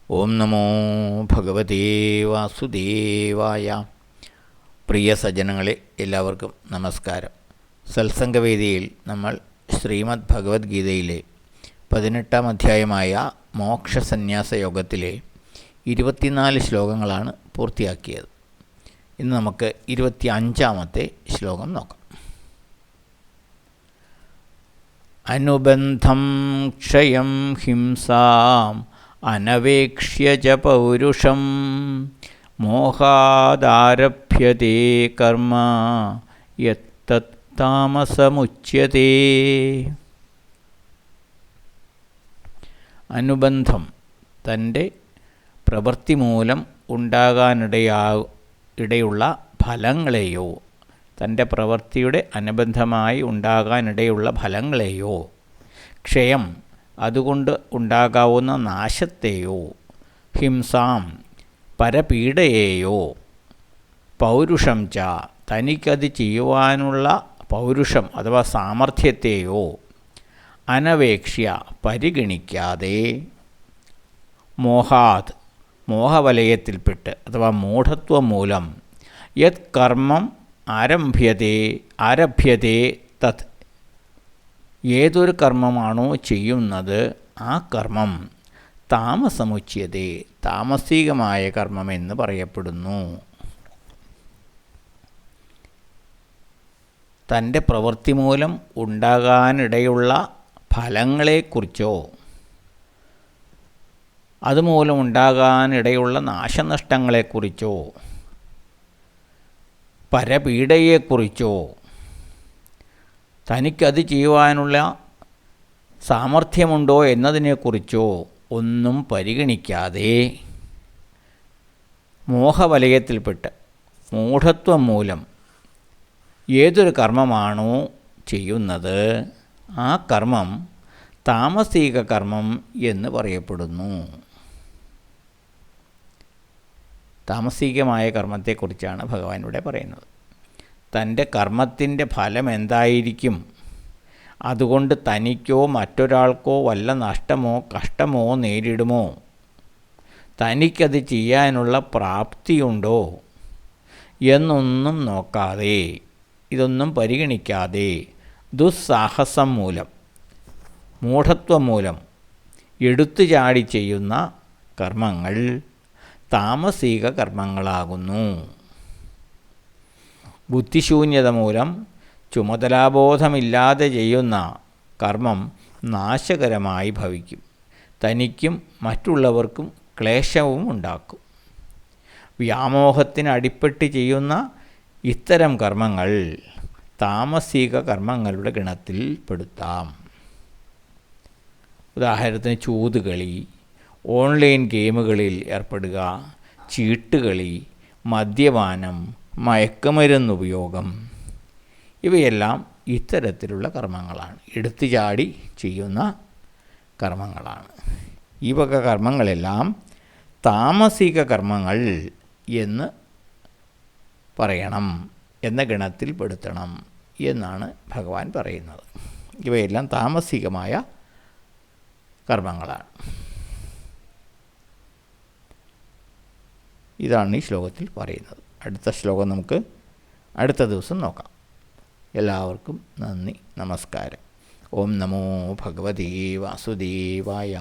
ഓം നമോ ഭഗവതേ വാസുദേവായ. പ്രിയ സജ്ജനങ്ങളെ, എല്ലാവർക്കും നമസ്കാരം. സത്സംഗവേദിയിൽ നമ്മൾ ശ്രീമദ് ഭഗവത്ഗീതയിലെ 18-ാം അധ്യായമായ മോക്ഷസന്യാസ യോഗത്തിലെ 24 ശ്ലോകങ്ങളാണ് പൂർത്തിയാക്കിയത്. ഇന്ന് നമുക്ക് 25-ാമത്തെ ശ്ലോകം നോക്കാം. അനുബന്ധം ക്ഷയം ഹിംസാം അനവേക്ഷ്യ ച പൗരുഷം മോഹാദാരഭ്യതേ കർമ്മ യത്തത് താമസമുച്യതേ. അനുബന്ധം തൻ്റെ പ്രവൃത്തി മൂലം ഇടയുള്ള ഫലങ്ങളെയോ, തൻ്റെ പ്രവൃത്തിയുടെ അനുബന്ധമായി ഉണ്ടാകാനിടയുള്ള ഫലങ്ങളെയോ, ക്ഷയം അതുകൊണ്ട് ഉണ്ടാകാവുന്ന നാശത്തെയോ, ഹിംസാം പരപീഡയെയോ, പൗരുഷം ച തനിക്കത് ചെയ്യുവാനുള്ള പൗരുഷം അഥവാ സാമർഥ്യത്തെയോ, അനവേക്ഷ്യ പരിഗണിക്കാതെ, മോഹാത് മോഹവലയത്തിൽപ്പെട്ട് അഥവാ മൂഢത്വം മൂലം, യത് കർമ്മം ആരഭ്യതേ തത് ഏതൊരു കർമ്മമാണോ ചെയ്യുന്നത് ആ കർമ്മം താമസമുച്യതേ താമസികമായ കർമ്മമെന്ന് പറയപ്പെടുന്നു. തൻ്റെ പ്രവൃത്തി മൂലം ഉണ്ടാകാനിടയുള്ള ഫലങ്ങളെക്കുറിച്ചോ അതുമൂലം ഉണ്ടാകാനിടയുള്ള നാശനഷ്ടങ്ങളെക്കുറിച്ചോ പരപീഡയെക്കുറിച്ചോ തനിക്കത് ചെയ്യുവാനുള്ള സാമർഥ്യമുണ്ടോ എന്നതിനെക്കുറിച്ചോ ഒന്നും പരിഗണിക്കാതെ, മോഹവലയത്തിൽപ്പെട്ട് മൂഢത്വം മൂലം ഏതൊരു കർമ്മമാണോ ചെയ്യുന്നത് ആ കർമ്മം താമസിക കർമ്മം എന്ന് പറയപ്പെടുന്നു. താമസികമായ കർമ്മത്തെക്കുറിച്ചാണ് ഭഗവാൻ ഇവിടെ പറയുന്നത്. തൻ്റെ കർമ്മത്തിൻ്റെ ഫലം എന്തായിരിക്കും, അതുകൊണ്ട് തനിക്കോ മറ്റൊരാൾക്കോ വല്ല നഷ്ടമോ കഷ്ടമോ നേരിടുമോ, തനിക്കത് ചെയ്യാനുള്ള പ്രാപ്തിയുണ്ടോ എന്നൊന്നും നോക്കാതെ, ഇതൊന്നും പരിഗണിക്കാതെ, ദുസ്സാഹസം മൂലം മൂഢത്വം മൂലം എടുത്തു ചാടി ചെയ്യുന്ന കർമ്മങ്ങൾ താമസിക കർമ്മങ്ങളാകുന്നു. ബുദ്ധിശൂന്യത മൂലം ചുമതലാബോധമില്ലാതെ ചെയ്യുന്ന കർമ്മം നാശകരമായി ഭവിക്കും, തനിക്കും മറ്റുള്ളവർക്കും ക്ലേശവും ഉണ്ടാക്കും. വ്യാമോഹത്തിന് അടിപ്പെട്ട് ചെയ്യുന്ന ഇത്തരം കർമ്മങ്ങൾ താമസിക കർമ്മങ്ങളുടെ ഗണത്തിൽ പെടുത്താം. ഉദാഹരണത്തിന് ചൂതുകളി, ഓൺലൈൻ ഗെയിമുകളിൽ ഏർപ്പെടുക, ചീട്ടുകളി, മദ്യപാനം, മയക്കുമരുന്നുപയോഗം, ഇവയെല്ലാം ഇത്തരത്തിലുള്ള കർമ്മങ്ങളാണ്, എടുത്തു ചാടി ചെയ്യുന്ന കർമ്മങ്ങളാണ്. ഈ വക കർമ്മങ്ങളെല്ലാം താമസിക കർമ്മങ്ങൾ എന്ന് പറയണം, എന്ന ഗണത്തിൽ പെടുത്തണം എന്നാണ് ഭഗവാൻ പറയുന്നത്. ഇവയെല്ലാം താമസികമായ കർമ്മങ്ങളാണ്. ഇതാണ് ഈ ശ്ലോകത്തിൽ പറയുന്നത്. അടുത്ത ശ്ലോകം നമുക്ക് അടുത്ത ദിവസം നോക്കാം. എല്ലാവർക്കും നന്ദി, നമസ്കാരം. ഓം നമോ ഭഗവതേ വാസുദേവായ.